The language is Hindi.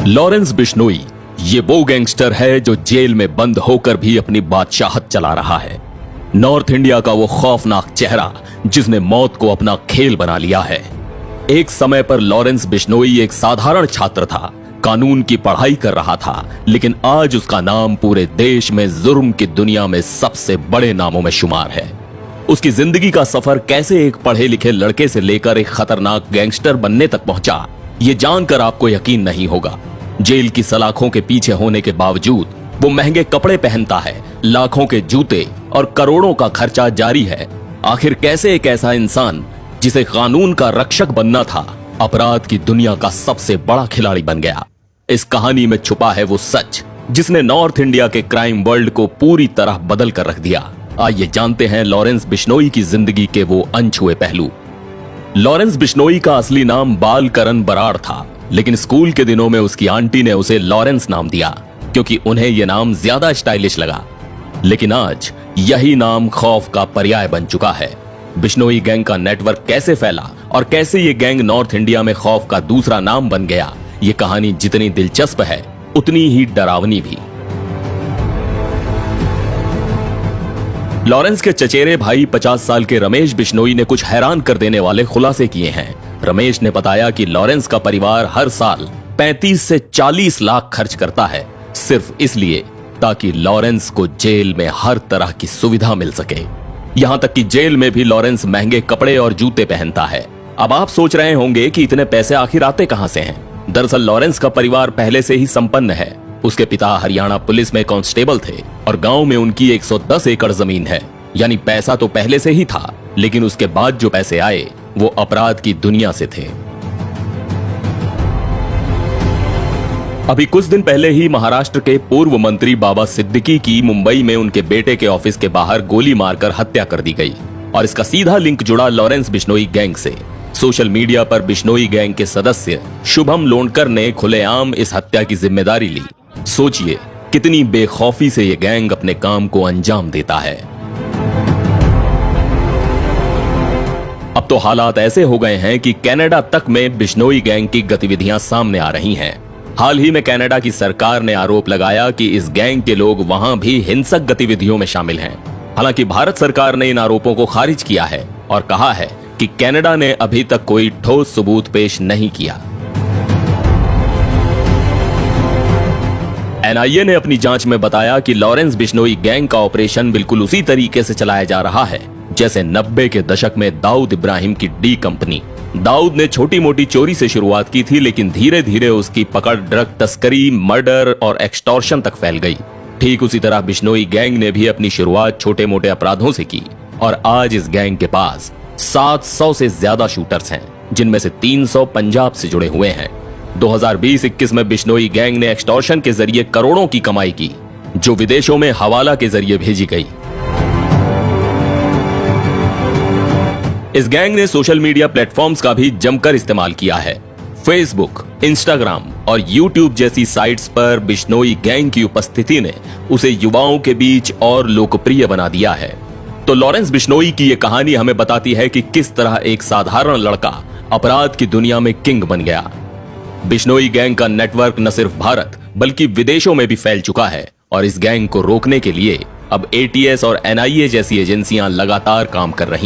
लॉरेंस बिश्नोई ये वो गैंगस्टर है जो जेल में बंद होकर भी अपनी बादशाहत चला रहा है। नॉर्थ इंडिया का वो खौफनाक चेहरा जिसने मौत को अपना खेल बना लिया है। एक समय पर लॉरेंस बिश्नोई एक साधारण छात्र था, कानून की पढ़ाई कर रहा था, लेकिन आज उसका नाम पूरे देश में जुर्म की दुनिया में सबसे बड़े नामों में शुमार है। उसकी जिंदगी का सफर कैसे एक पढ़े लिखे लड़के से लेकर एक खतरनाक गैंगस्टर बनने तक पहुंचा, ये जानकर आपको यकीन नहीं होगा। जेल की सलाखों के पीछे होने के बावजूद वो महंगे कपड़े पहनता है, लाखों के जूते और करोड़ों का खर्चा जारी है। आखिर कैसे एक ऐसा इंसान जिसे कानून का रक्षक बनना था, अपराध की दुनिया का सबसे बड़ा खिलाड़ी बन गया? इस कहानी में छुपा है वो सच जिसने नॉर्थ इंडिया के क्राइम वर्ल्ड को पूरी तरह बदल कर रख दिया। आइए जानते हैं लॉरेंस बिश्नोई की जिंदगी के वो अनछुए पहलू। लॉरेंस बिश्नोई का असली नाम बाल करण बराड़ था, लेकिन स्कूल के दिनों में उसकी आंटी ने उसे लॉरेंस नाम दिया क्योंकि उन्हें यह नाम ज्यादा स्टाइलिश लगा। लेकिन आज यही नाम खौफ का पर्याय बन चुका है। बिश्नोई गैंग का नेटवर्क कैसे फैला और कैसे ये गैंग नॉर्थ इंडिया में खौफ का दूसरा नाम बन गया, ये कहानी जितनी दिलचस्प है उतनी ही डरावनी भी। लॉरेंस के चचेरे भाई 50 साल के रमेश बिश्नोई ने कुछ हैरान कर देने वाले खुलासे किए हैं। रमेश ने बताया कि लॉरेंस का परिवार हर साल 35 से 40 लाख खर्च करता है, सिर्फ इसलिए ताकि लॉरेंस को जेल में हर तरह की सुविधा मिल सके। यहां तक कि जेल में भी लॉरेंस महंगे कपड़े और जूते पहनता है। अब आप सोच रहे होंगे कि इतने पैसे आखिर आते कहां से हैं? दरअसल लॉरेंस का परिवार पहले से ही संपन्न है। उसके पिता हरियाणा पुलिस में कांस्टेबल थे और गांव में उनकी 110 एकड़ जमीन है। यानी पैसा तो पहले से ही था, लेकिन उसके बाद जो पैसे आए वो अपराध की दुनिया से थे। अभी कुछ दिन पहले ही महाराष्ट्र के पूर्व मंत्री बाबा सिद्दीकी की मुंबई में उनके बेटे के ऑफिस के बाहर गोली मारकर हत्या कर दी गई और इसका सीधा लिंक जुड़ा लॉरेंस बिश्नोई गैंग से। सोशल मीडिया पर बिश्नोई गैंग के सदस्य शुभम लोणकर ने खुलेआम इस हत्या की जिम्मेदारी ली। सोचिए कितनी बेखौफी से ये गैंग अपने काम को अंजाम देता है। अब तो हालात ऐसे हो गए हैं कि कनाडा तक में बिश्नोई गैंग की गतिविधियां सामने आ रही हैं। हाल ही में कनाडा की सरकार ने आरोप लगाया कि इस गैंग के लोग वहां भी हिंसक गतिविधियों में शामिल हैं। हालांकि भारत सरकार ने इन आरोपों को खारिज किया है और कहा है कि कनाडा ने अभी तक कोई ठोस सबूत पेश नहीं किया। एनआईए ने अपनी जांच में बताया कि लॉरेंस बिश्नोई गैंग का ऑपरेशन बिल्कुल उसी तरीके से चलाया जा रहा है जैसे 90 के दशक में दाऊद इब्राहिम की डी कंपनी। दाऊद ने छोटी मोटी चोरी से शुरुआत की थी, लेकिन धीरे धीरे उसकी पकड़ ड्रग तस्करी, मर्डर और एक्सटॉर्शन तक फैल गई। ठीक उसी तरह बिश्नोई गैंग ने भी अपनी शुरुआत छोटे मोटे अपराधों से की और आज इस गैंग के पास 700 से ज्यादा शूटर्स हैं, जिनमें से 300 पंजाब से जुड़े हुए हैं। 2020-21 में बिश्नोई गैंग ने एक्सटॉर्शन के जरिए करोड़ों की कमाई की, जो विदेशों में हवाला के जरिए भेजी गई। इस गैंग ने सोशल मीडिया प्लेटफॉर्म्स का भी जमकर इस्तेमाल किया है। फेसबुक, इंस्टाग्राम और यूट्यूब जैसी साइट्स पर बिश्नोई गैंग की उपस्थिति ने उसे युवाओं के बीच और लोकप्रिय बना दिया है। तो लॉरेंस बिश्नोई की यह कहानी हमें बताती है कि किस तरह एक साधारण लड़का अपराध की दुनिया में किंग बन गया। बिश्नोई गैंग का नेटवर्क न सिर्फ भारत बल्कि विदेशों में भी फैल चुका है और इस गैंग को रोकने के लिए अब एटीएस और एनआईए जैसी एजेंसियां लगातार काम कर रही हैं।